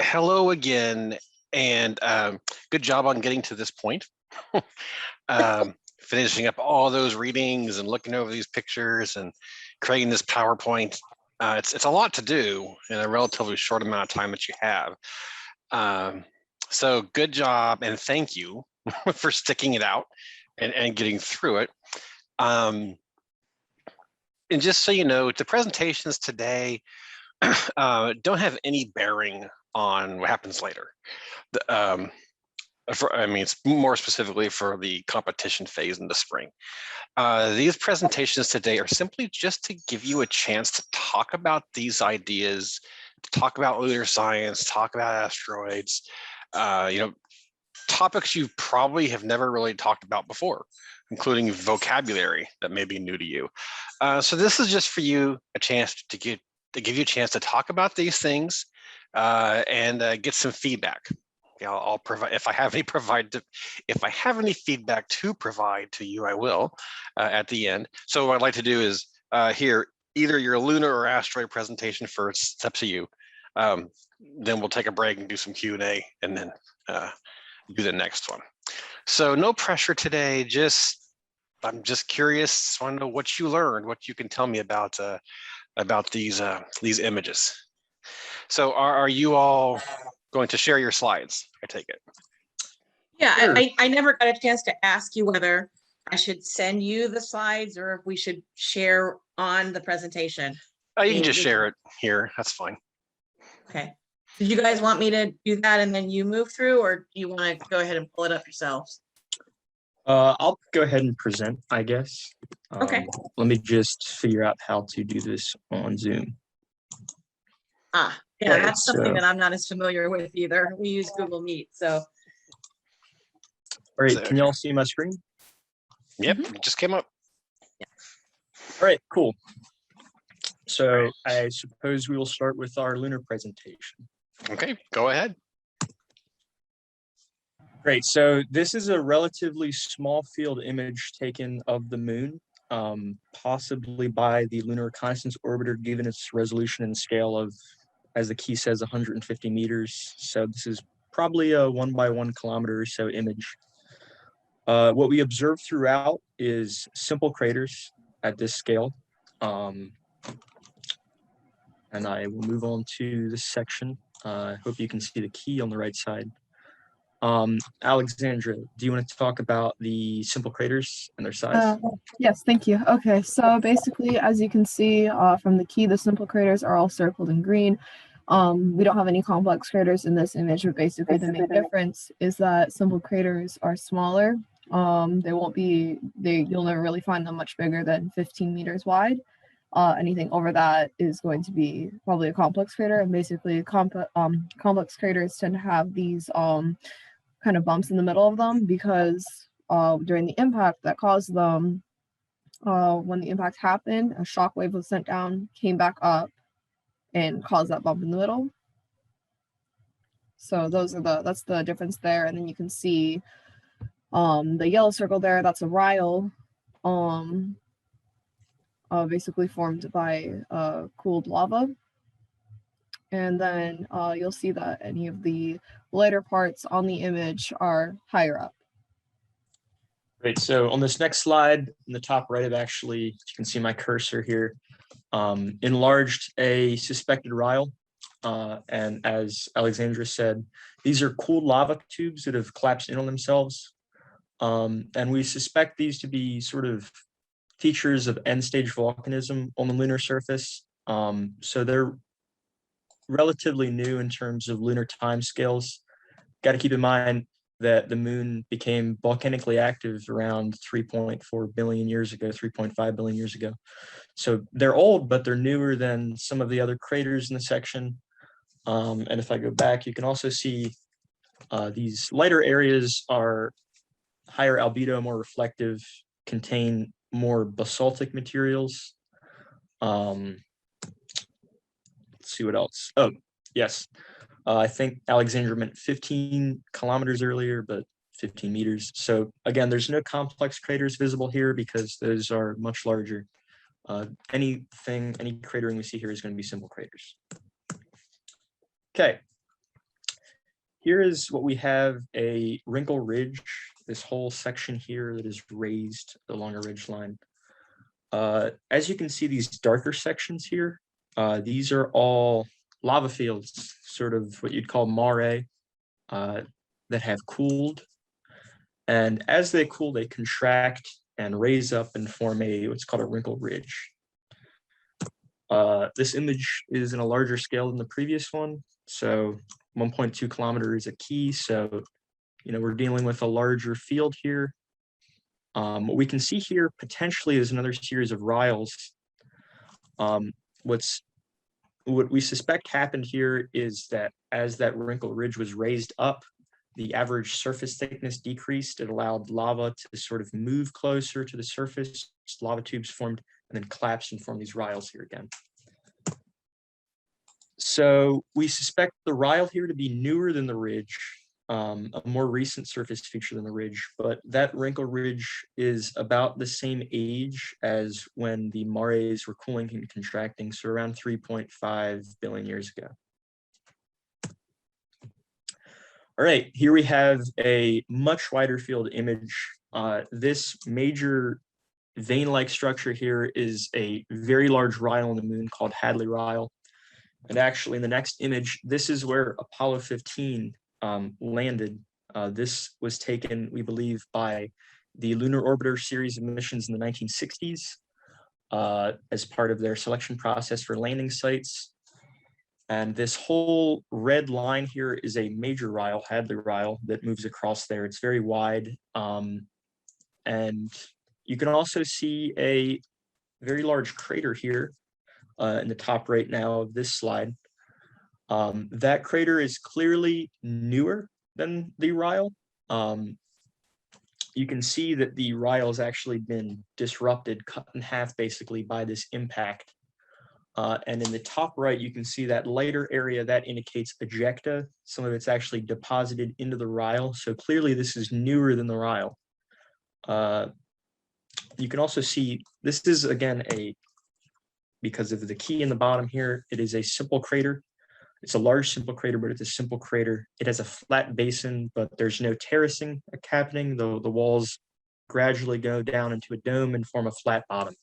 Hello again, and good job on getting to this point. Finishing up all those readings and looking over these pictures and creating this PowerPoint. It's a lot to do in a relatively short amount of time that you have. So good job, and thank you for sticking it out and getting through it. And just so you know, the presentations today don't have any bearing on what happens later. It's more specifically for the competition phase in the spring. These presentations today are simply just to give you a chance to talk about these ideas, to talk about lunar science, talk about asteroids, topics you probably have never really talked about before, including vocabulary that may be new to you. So this is just for you a chance to give you a chance to talk about these things and get some feedback. I'll provide if I have any feedback to provide to you, I will at the end. So what I'd like to do is hear either your lunar or asteroid presentation first. It's up to you. Then we'll take a break and do some Q&A, and then do the next one. So no pressure today. I'm just curious. I want to know what you learned, what you can tell me about these images. So are you all going to share your slides? I take it. Yeah, sure. I never got a chance to ask you whether I should send you the slides or if we should share on the presentation. You can just share it here. That's fine. Okay. Did you guys want me to do that and then you move through, or do you want to go ahead and pull it up yourselves? I'll go ahead and present, I guess. Okay. Let me just figure out how to do this on Zoom. Yeah, that's something that I'm not as familiar with either. We use Google Meet, so. All right, can y'all see my screen? Yep, It just came up. Yeah. All right, cool. So I suppose we will start with our lunar presentation. Okay, go ahead. Great, so this is a relatively small field image taken of the moon, possibly by the Lunar Reconnaissance Orbiter, given its resolution and scale of, as the key says, 150 meters. So this is probably a 1 by 1 kilometer or so image. What we observe throughout is simple craters at this scale. And I will move on to this section. I hope you can see the key on the right side. Alexandra, do you want to talk about the simple craters and their size? Yes, thank you. Okay, so basically, as you can see from the key, the simple craters are all circled in green. We don't have any complex craters in this image, but basically the main difference is that simple craters are smaller. You'll never really find them much bigger than 15 meters wide. Anything over that is going to be probably a complex crater, and basically complex craters tend to have these kind of bumps in the middle of them because during the impact that caused them, when the impact happened, a shock wave was sent down, came back up, and caused that bump in the middle. So that's the difference there. And then you can see the yellow circle there, that's a ryle, basically formed by cooled lava. And then you'll see that any of the lighter parts on the image are higher up. Great, so on this next slide, in the top right, I've actually, you can see my cursor here, enlarged a suspected ryle. And as Alexandra said, these are cooled lava tubes that have collapsed in on themselves. And we suspect these to be sort of features of end-stage volcanism on the lunar surface. So they're relatively new in terms of lunar timescales. Got to keep in mind that the moon became volcanically active around 3.4 billion years ago, 3.5 billion years ago. So they're old, but they're newer than some of the other craters in the section. And if I go back, you can also see these lighter areas are higher albedo, more reflective, contain more basaltic materials. Let's see what else. Oh, yes. I think Alexandra meant 15 kilometers earlier, but 15 meters. So again, there's no complex craters visible here because those are much larger. Any cratering we see here is going to be simple craters. Okay, here is what we have, a wrinkle ridge, this whole section here that is raised along a ridge line. As you can see, these darker sections here, these are all lava fields, sort of what you'd call mare, that have cooled. And as they cool, they contract and raise up and form what's called a wrinkle ridge. This image is in a larger scale than the previous one. So 1.2 kilometers is a key. So, we're dealing with a larger field here. What we can see here potentially is another series of riles. What we suspect happened here is that as that wrinkle ridge was raised up, the average surface thickness decreased. It allowed lava to sort of move closer to the surface. Lava tubes formed and then collapsed and formed these riles here again. So we suspect the rile here to be newer than the ridge, a more recent surface feature than the ridge, but that wrinkle ridge is about the same age as when the mares were cooling and contracting, so around 3.5 billion years ago. All right, here we have a much wider field image. This major vein-like structure here is a very large rile on the moon called Hadley Rile. And actually in the next image, this is where Apollo 15 landed. This was taken, we believe, by the Lunar Orbiter series of missions in the 1960s as part of their selection process for landing sites. And this whole red line here is a major rile, Hadley Rile, that moves across there. It's very wide. And you can also see a very large crater here in the top right now of this slide. That crater is clearly newer than the rile. You can see that the rile has actually been disrupted, cut in half basically by this impact. And in the top right, you can see that lighter area that indicates ejecta. Some of it's actually deposited into the rile. So clearly this is newer than the rile. You can also see this is, again, because of the key in the bottom here, it is a simple crater. It's a large simple crater, but it's a simple crater. It has a flat basin, but there's no terracing happening. The walls gradually go down into a dome and form a flat bottom.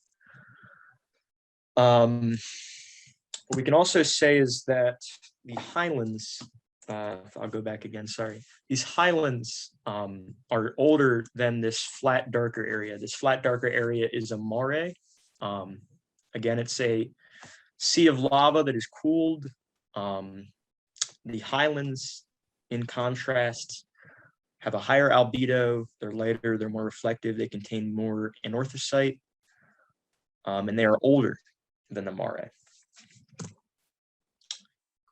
What we can also say is that the highlands, I'll go back again, sorry. These highlands are older than this flat, darker area. This flat, darker area is a mare. Again, it's a sea of lava that is cooled. The highlands, in contrast, have a higher albedo. They're lighter, they're more reflective, they contain more anorthosite, and they are older than the mare.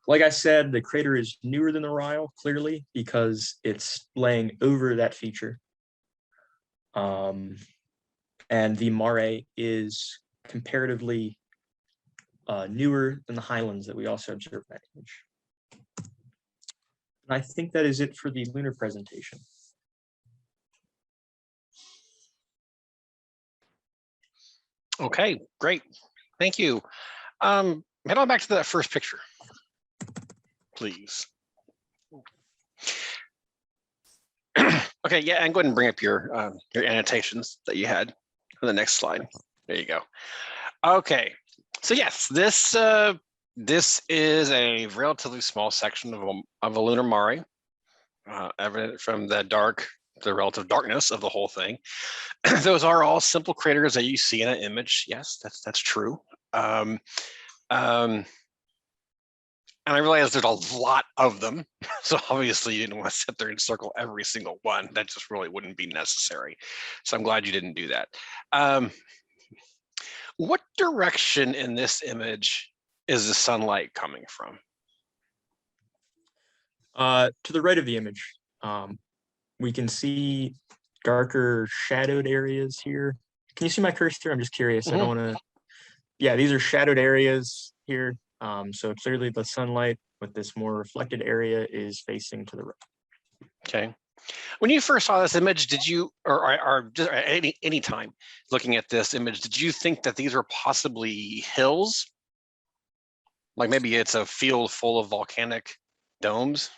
Like I said, the crater is newer than the rile, clearly, because it's laying over that feature. And the mare is comparatively newer than the highlands that we also observed in that image. And I think that is it for the lunar presentation. Okay, great. Thank you. Head on back to that first picture, please. Okay, yeah, and go ahead and bring up your annotations that you had on the next slide. There you go. Okay, so yes, this is a relatively small section of a lunar mare, evident from the relative darkness of the whole thing. Those are all simple craters that you see in an image. Yes, that's true. And I realize there's a lot of them. So obviously you didn't want to sit there and circle every single one. That just really wouldn't be necessary. So I'm glad you didn't do that. What direction in this image is the sunlight coming from? To the right of the image, we can see darker shadowed areas here. Can you see my cursor? I'm just curious. I don't want to. Yeah, these are shadowed areas here. So clearly the sunlight with this more reflected area is facing to the right. Okay. When you first saw this image, did you, or just at any time looking at this image, did you think that these were possibly hills? Like maybe it's a field full of volcanic domes?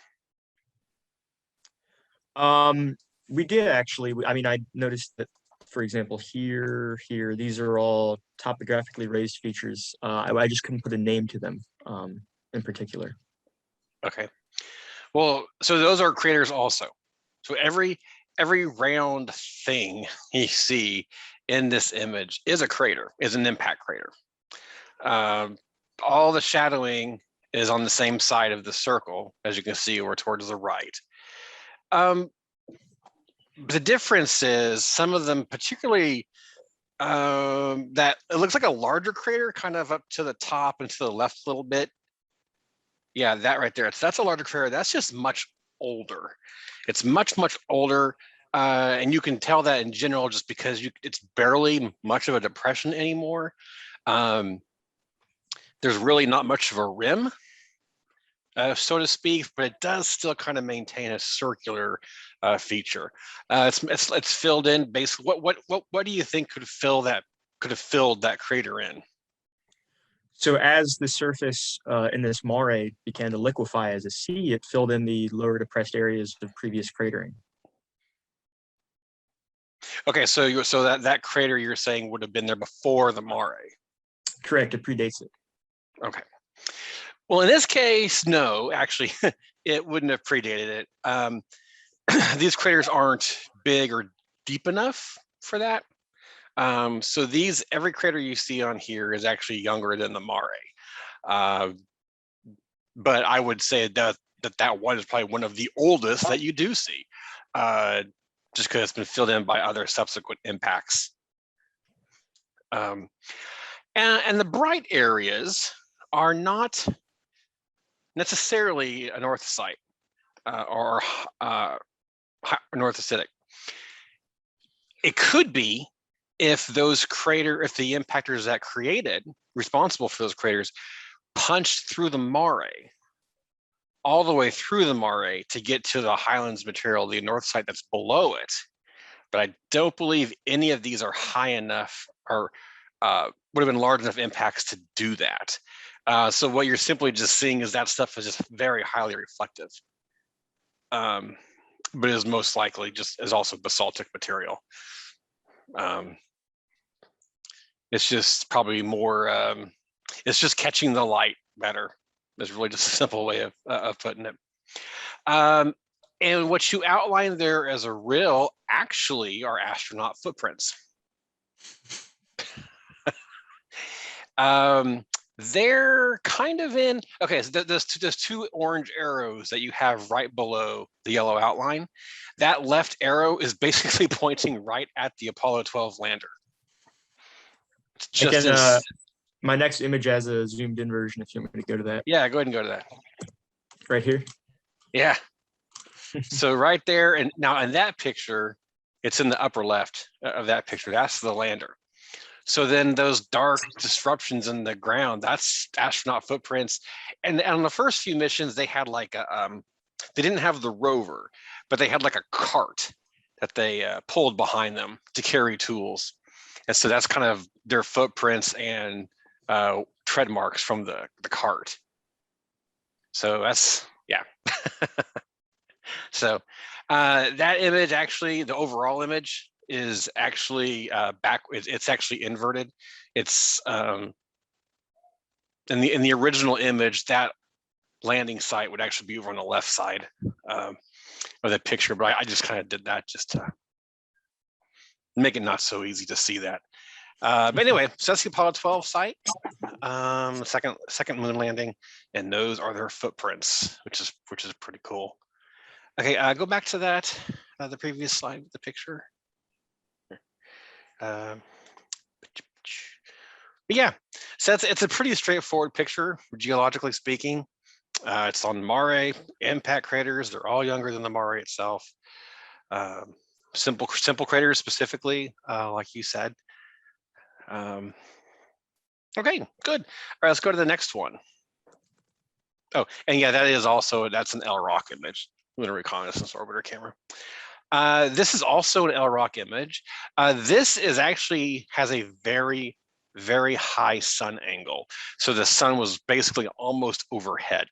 We did actually. I mean, I noticed that, for example, here, these are all topographically raised features. I just couldn't put a name to them in particular. Okay. Well, so those are craters also. So every round thing you see in this image is a crater, is an impact crater. All the shadowing is on the same side of the circle, as you can see, or towards the right. The difference is some of them, particularly that it looks like a larger crater, kind of up to the top and to the left a little bit. Yeah, that right there. That's a larger crater. That's just much older. It's much older, and you can tell that in general just because it's barely much of a depression anymore. There's really not much of a rim, so to speak, but it does still kind of maintain a circular feature. It's filled in. Basically, what do you think could have filled that crater in? So as the surface in this mare began to liquefy as a sea, it filled in the lower depressed areas of previous cratering. Okay, so that crater you're saying would have been there before the mare. Correct, it predates it. Okay. Well, in this case, no, actually, it wouldn't have predated it. These craters aren't big or deep enough for that. So every crater you see on here is actually younger than the mare. But I would say that one is probably one of the oldest that you do see, just because it's been filled in by other subsequent impacts. And the bright areas are not necessarily a northocite or northacitic. It could be if the impactors that responsible for those craters punched through the mare, all the way through the mare to get to the highlands material, the northocite that's below it. But I don't believe any of these are high enough or would have been large enough impacts to do that. So what you're simply just seeing is that stuff is just very highly reflective. But is most likely is also basaltic material. It's just probably more, it's just catching the light better. Is really just a simple way of putting it. And what you outlined there as a rill actually are astronaut footprints. They're kind of in, okay, so there's two orange arrows that you have right below the yellow outline. That left arrow is basically pointing right at the Apollo 12 lander. It's just my next image has a zoomed in version if you want me to go to that. Yeah, go ahead and go to that. Right here? Yeah. So right there, and now in that picture, it's in the upper left of that picture. That's the lander. So then those dark disruptions in the ground, that's astronaut footprints. And on the first few missions, they had like they didn't have the rover, but they had like a cart that they pulled behind them to carry tools. And so that's kind of their footprints and tread marks from the cart. So that's, yeah. So that image, actually, the overall image is actually it's actually inverted. It's in the original image, that landing site would actually be over on the left side of the picture, but I just kind of did that just to make it not so easy to see that. But anyway, so that's the Apollo 12 site, second moon landing, and those are their footprints, which is pretty cool. Okay, go back to that, the previous slide with the picture. But yeah, so it's a pretty straightforward picture, geologically speaking. It's on mare, impact craters. They're all younger than the mare itself. Simple craters specifically, like you said. Okay, good. All right, let's go to the next one. Oh, and yeah, that's an LROC image, Lunar Reconnaissance Orbiter camera. This is also an LROC image. This is actually has a very, very high sun angle. So the sun was basically almost overhead.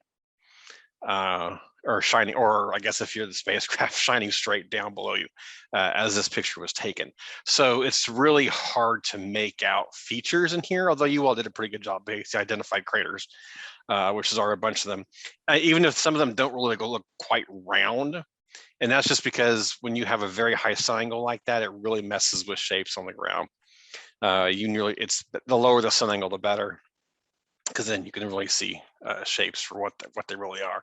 or shining, or I guess if you're the spacecraft, shining straight down below you as this picture was taken. So it's really hard to make out features in here, although you all did a pretty good job. Basically identified craters, which is a bunch of them, even if some of them don't really look quite round. And that's just because when you have a very high sun angle like that, it really messes with shapes on the ground. It's the lower the sun angle, the better, because then you can really see shapes for what they really are.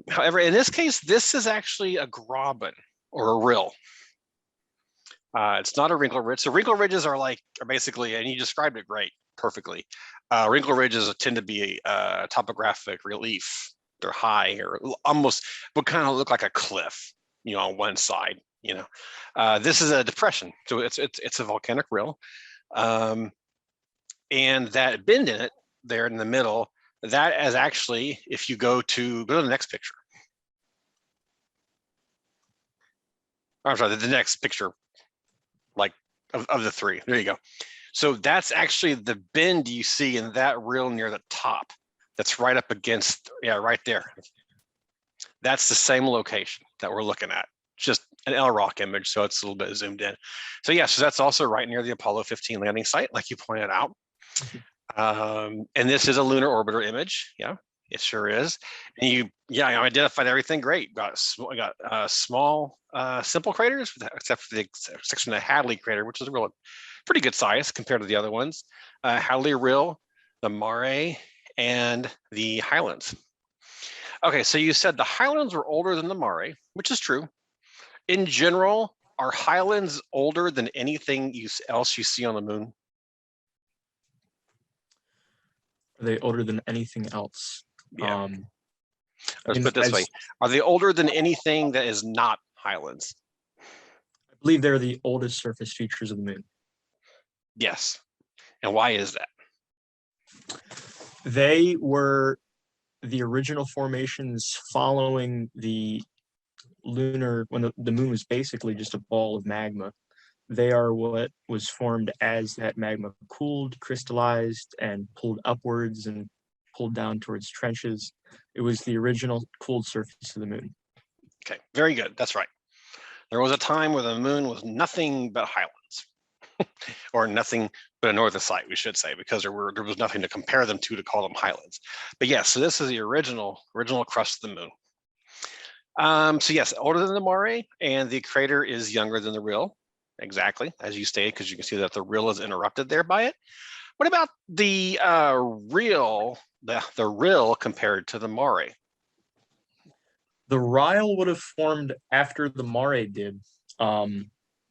However, in this case, this is actually a graben or a rill. It's not a wrinkle ridge. So wrinkle ridges are basically, and you described it perfectly. Wrinkle ridges tend to be a topographic relief. They're high or almost would kind of look like a cliff, on one side. This is a depression, so it's a volcanic rill, and that bend in it there in the middle. That is actually, if you go to the next picture. I'm sorry, the next picture, of the three. There you go. So that's actually the bend you see in that rill near the top. That's right up against, right there. That's the same location that we're looking at. Just an LROC image, so it's a little bit zoomed in. So so that's also right near the Apollo 15 landing site, like you pointed out. And this is a lunar orbiter image. Yeah, it sure is. And I identified everything great. Got small, simple craters, except for the section of the Hadley crater, which is a pretty good size compared to the other ones. Hadley Rill, the Mare, and the Highlands. Okay, so you said the Highlands were older than the Mare, which is true. In general, are Highlands older than anything else you see on the moon? Are they older than anything else? Yeah. Let's put it this way. Are they older than anything that is not Highlands? I believe they're the oldest surface features of the moon. Yes. And why is that? They were the original formations following the lunar, when the moon was basically just a ball of magma. They are what was formed as that magma cooled, crystallized, and pulled upwards and pulled down towards trenches. It was the original cooled surface of the moon. Okay, very good. That's right. There was a time where the moon was nothing but highlands, or nothing but a northern we should say, because there was nothing to compare them to call them highlands. But yes, so this is the original crust of the moon. So yes, older than the Mare, and the crater is younger than the rill. Exactly, as you stated, because you can see that the rill is interrupted there by it. What about the rill, the rill compared to the Mare? The Ryle would have formed after the Mare did.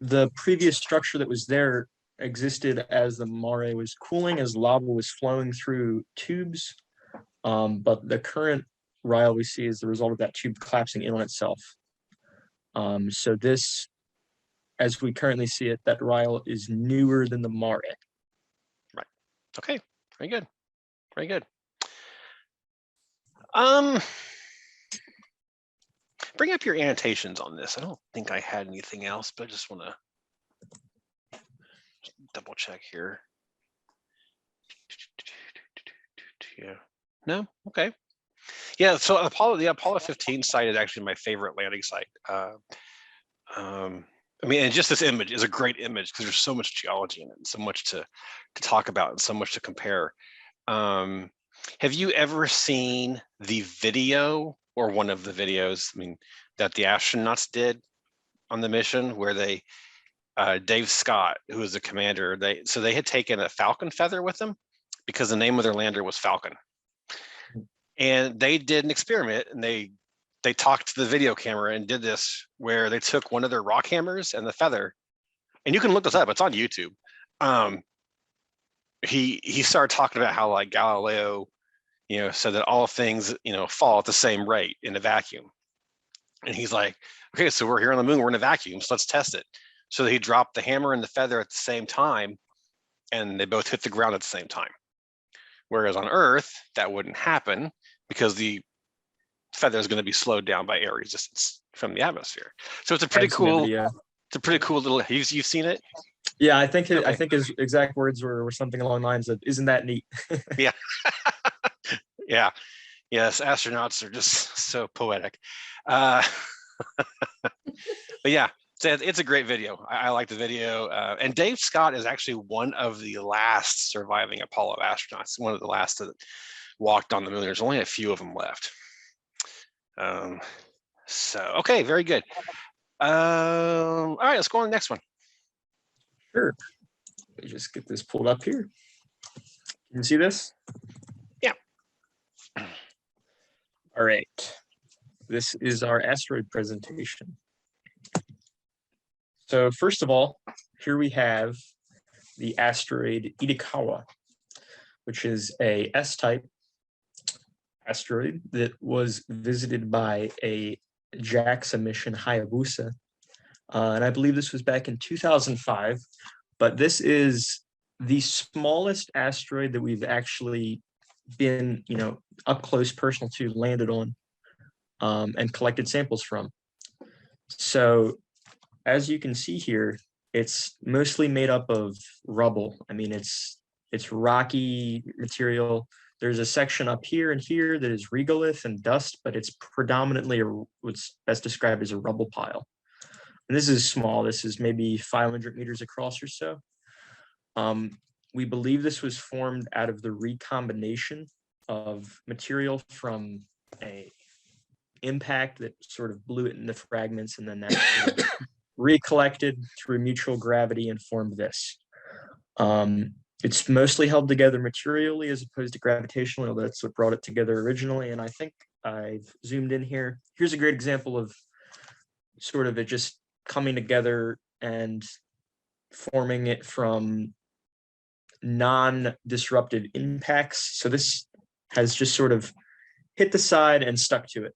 The previous structure that was there existed as the Mare was cooling, as lava was flowing through tubes. But the current Ryle we see is the result of that tube collapsing in on itself. So this, as we currently see it, that Ryle is newer than the Mare. Right. Okay. Very good. Very good. Bring up your annotations on this. I don't think I had anything else, but I just want to double check here. Yeah. No. Okay. Yeah. So the Apollo 15 site is actually my favorite landing site. I mean, and just this image is a great image because there's so much geology in it and so much to talk about and so much to compare. Have you ever seen the video or one of the videos, that the astronauts did on the mission where they, Dave Scott, who was the commander, they had taken a Falcon feather with them because the name of their lander was Falcon. And they did an experiment, and they talked to the video camera and did this where they took one of their rock hammers and the feather, and you can look this up, it's on YouTube. He started talking about how Galileo, said that all things, fall at the same rate in a vacuum. And he's like, okay, so we're here on the moon, we're in a vacuum, so let's test it. So he dropped the hammer and the feather at the same time, and they both hit the ground at the same time. Whereas on Earth, that wouldn't happen because the feather is going to be slowed down by air resistance from the atmosphere. So it's a pretty cool, little. You've seen it? Yeah, I think his exact words were something along the lines of, "Isn't that neat?" Yeah, yeah, Yes, astronauts are just so poetic. Uh, but yeah, it's a great video. I like the video. And Dave Scott is actually one of the last surviving Apollo astronauts, one of the last that walked on the moon. There's only a few of them left. So, okay, very good. All right, let's go on to the next one. Sure. Let me just get this pulled up here. You can see this? Yeah. All right. This is our asteroid presentation. So first of all, here we have the asteroid Iikawa, which is a S-type asteroid that was visited by a JAXA mission, Hayabusa. And I believe this was back in 2005, but this is the smallest asteroid that we've actually been, up close personal to, landed on, and collected samples from. So as you can see here, it's mostly made up of rubble. I mean, it's rocky material. There's a section up here and here that is regolith and dust, but it's predominantly what's best described as a rubble pile. And this is small. This is maybe 500 meters across or so. We believe this was formed out of the recombination of material from a impact that sort of blew it into fragments, and then that sort of recollected through mutual gravity and formed this. It's mostly held together materially as opposed to gravitationally, although that's what brought it together originally. And I think I've zoomed in here. Here's a great example of sort of it just coming together and forming it from non-disruptive impacts. So this has just sort of hit the side and stuck to it.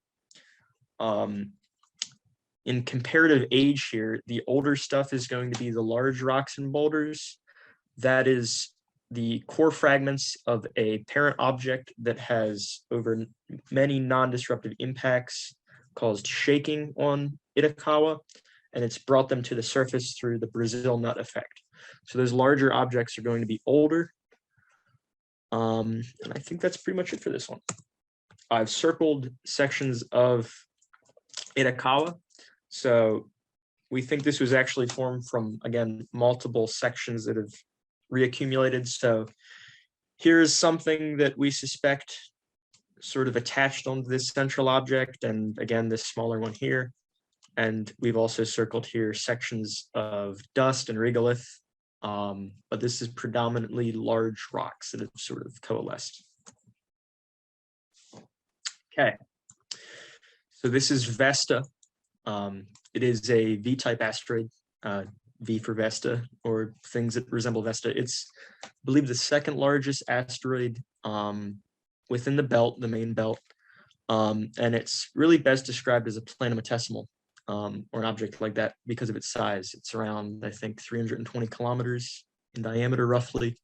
In comparative age here, the older stuff is going to be the large rocks and boulders. That is the core fragments of a parent object that has, over many non-disruptive impacts, caused shaking on Iikawa, and it's brought them to the surface through the Brazil nut effect. So those larger objects are going to be older. And I think that's pretty much it for this one. I've circled sections of Iikawa. So we think this was actually formed from, again, multiple sections that have reaccumulated. So here's something that we suspect sort of attached onto this central object, and again, this smaller one here. And we've also circled here sections of dust and regolith, but this is predominantly large rocks that have sort of coalesced. Okay, so this is Vesta. It is a V-type asteroid, V for Vesta, or things that resemble Vesta. It's, I believe, the second largest asteroid within the belt, the main belt, and it's really best described as a planetesimal, or an object like that because of its size. It's around, I think, 320 kilometers in diameter, roughly.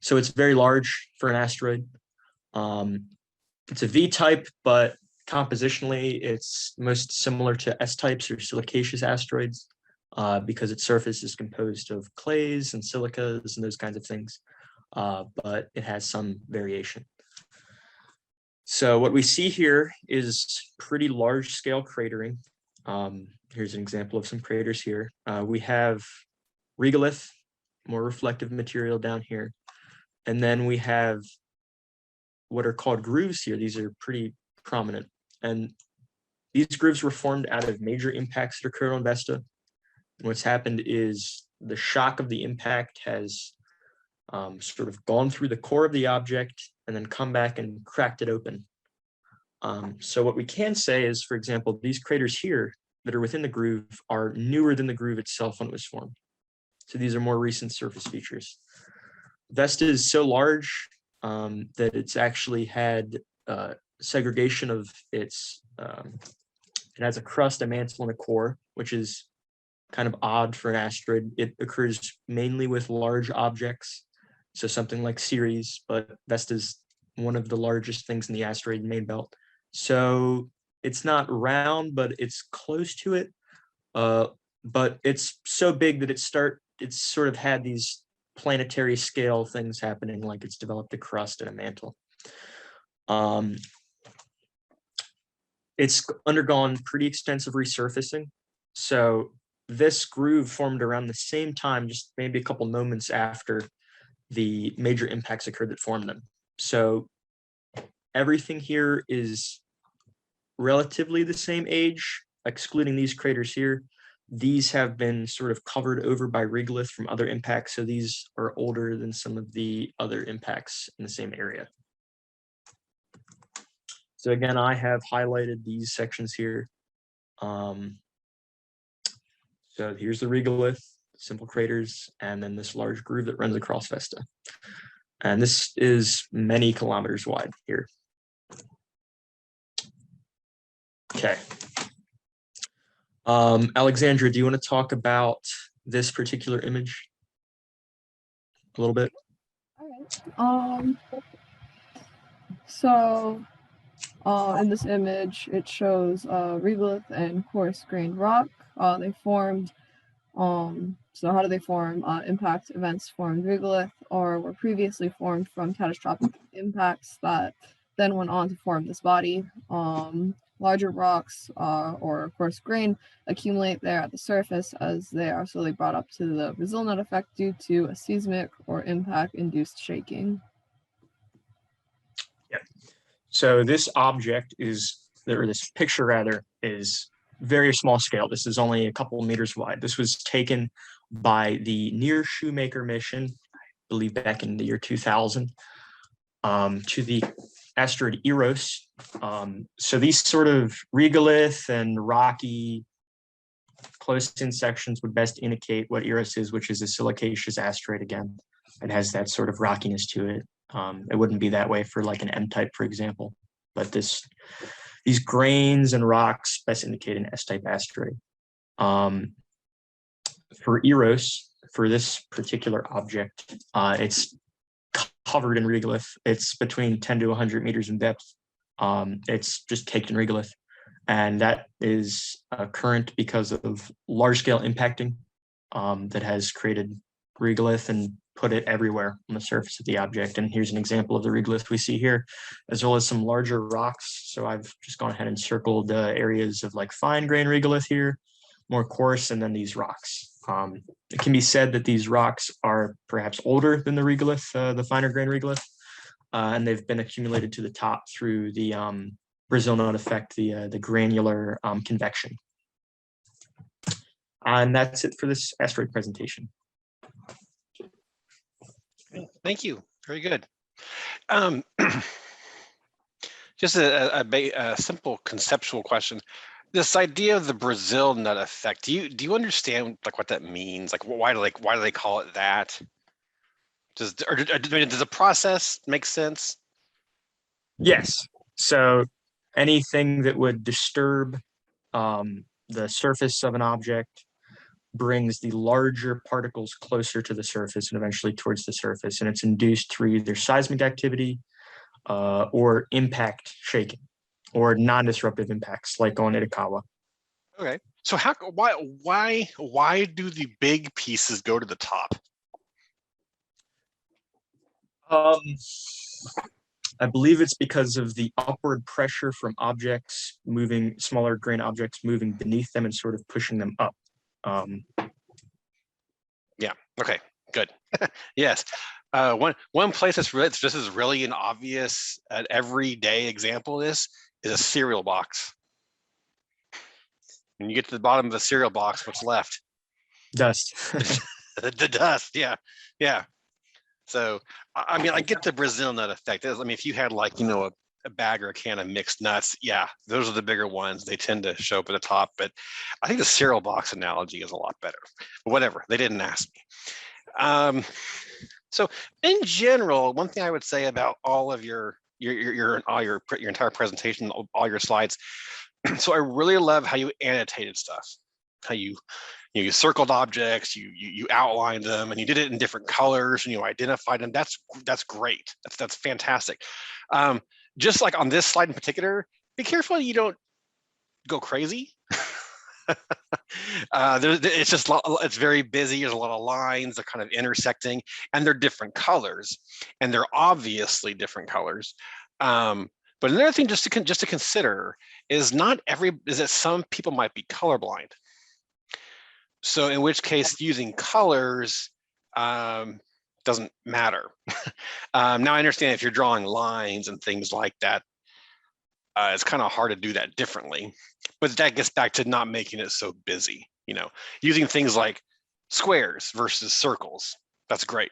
So it's very large for an asteroid. It's a V-type, but compositionally, it's most similar to S-types or silicaceous asteroids because its surface is composed of clays and silicas and those kinds of things, but it has some variation. So what we see here is pretty large-scale cratering. Here's an example of some craters here. We have regolith, more reflective material down here, and then we have what are called grooves here. These are pretty prominent. And these grooves were formed out of major impacts that occurred on Vesta. And what's happened is the shock of the impact has sort of gone through the core of the object and then come back and cracked it open. So what we can say is, for example, these craters here that are within the groove are newer than the groove itself when it was formed. So these are more recent surface features. Vesta is so large that it's actually had segregation of its, it has a crust, a mantle, and a core, which is kind of odd for an asteroid. It occurs mainly with large objects, so something like Ceres, but Vesta's one of the largest things in the asteroid main belt. So it's not round, but it's close to it. But it's so big that it's sort of had these planetary scale things happening, like it's developed a crust and a mantle. it's undergone pretty extensive resurfacing. So this groove formed around the same time, just maybe a couple moments after the major impacts occurred that formed them. So everything here is relatively the same age, excluding these craters here. These have been sort of covered over by regolith from other impacts, so these are older than some of the other impacts in the same area. So again, I have highlighted these sections here. So here's the regolith, simple craters, and then this large groove that runs across Vesta. And this is many kilometers wide here. Okay. Alexandra, do you want to talk about this particular image a little bit? All right. So in this image, it shows regolith and coarse-grained rock. They formed. So how do they form? Impact events formed regolith, or were previously formed from catastrophic impacts that then went on to form this body. Larger rocks or coarse grain accumulate there at the surface as they are slowly brought up to the Brazil nut effect due to a seismic or impact-induced shaking. Yeah. So this object is, or this picture rather, is very small scale. This is only a couple of meters wide. This was taken by the Near Shoemaker mission, I believe back in the year 2000, to the asteroid Iris. So these sort of regolith and rocky close-in sections would best indicate what Iris is, which is a silicaceous asteroid again. It has that sort of rockiness to it. It wouldn't be that way for like an M-type, for example, but these grains and rocks best indicate an S-type asteroid. For Iris, for this particular object, it's covered in regolith. It's between 10 to 100 meters in depth. It's just caked in regolith. And that is current because of large-scale impacting that has created regolith and put it everywhere on the surface of the object. And here's an example of the regolith we see here, as well as some larger rocks. So I've just gone ahead and circled areas of like fine grain regolith here, more coarse, and then these rocks. It can be said that these rocks are perhaps older than the regolith, the finer grain regolith, and they've been accumulated to the top through the Brazil nut effect, the granular convection. And that's it for this asteroid presentation. Thank you. Very good. Just a simple conceptual question. This idea of the Brazil nut effect, do you understand like what that means? Like why do they call it that? Does the process make sense? Yes. So anything that would disturb the surface of an object brings the larger particles closer to the surface and eventually towards the surface, and it's induced through either seismic activity or impact shaking or non-disruptive impacts like on Iikawa. Okay, so why do the big pieces go to the top? I believe it's because of the upward pressure from objects moving, smaller grain objects moving beneath them and sort of pushing them up. Yeah. Okay. Good. Yes. One place this is really an obvious, everyday example of this is a cereal box. When you get to the bottom of the cereal box, what's left? Dust. The dust. Yeah. Yeah. So, I mean, I get the Brazil nut effect. I mean, if you had like, a bag or a can of mixed nuts, yeah, those are the bigger ones. They tend to show up at the top, but I think the cereal box analogy is a lot better. But whatever, they didn't ask me. So in general, one thing I would say about all of your entire presentation, all your slides. So I really love how you annotated stuff, how you circled objects, you outlined them, and you did it in different colors, and you identified them. That's great. That's fantastic. Just like on this slide in particular, be careful you don't go crazy. It's very busy. There's a lot of lines. They're kind of intersecting, and they're different colors, and they're obviously different colors. But another thing just to consider is that some people might be colorblind. So in which case using colors doesn't matter. Now I understand if you're drawing lines and things like that, it's kind of hard to do that differently, but that gets back to not making it so busy, using things like squares versus circles. That's great.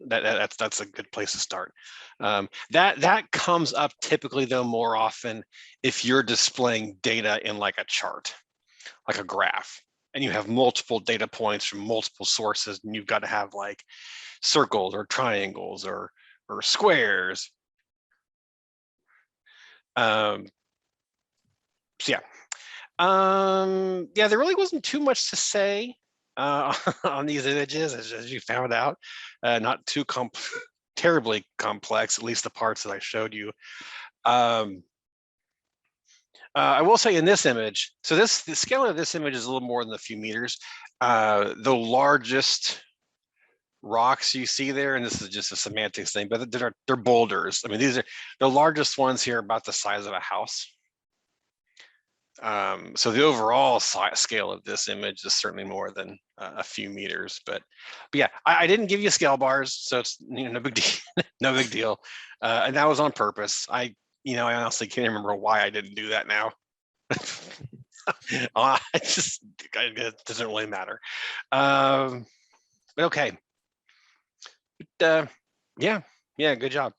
That's a good place to start. That comes up typically though more often if you're displaying data in like a chart, like a graph, and you have multiple data points from multiple sources, and you've got to have like circles or triangles or squares. So yeah. Yeah, there really wasn't too much to say on these images, as you found out. Not too terribly complex, at least the parts that I showed you. I will say in this image, so the scale of this image is a little more than a few meters. The largest rocks you see there, and this is just a semantics thing, but they're boulders. I mean, these are the largest ones here, about the size of a house. So the overall scale of this image is certainly more than a few meters, but yeah, I didn't give you scale bars, so it's no big deal. No big deal, and that was on purpose. I honestly can't remember why I didn't do that now. It doesn't really matter. But okay. Yeah, good job.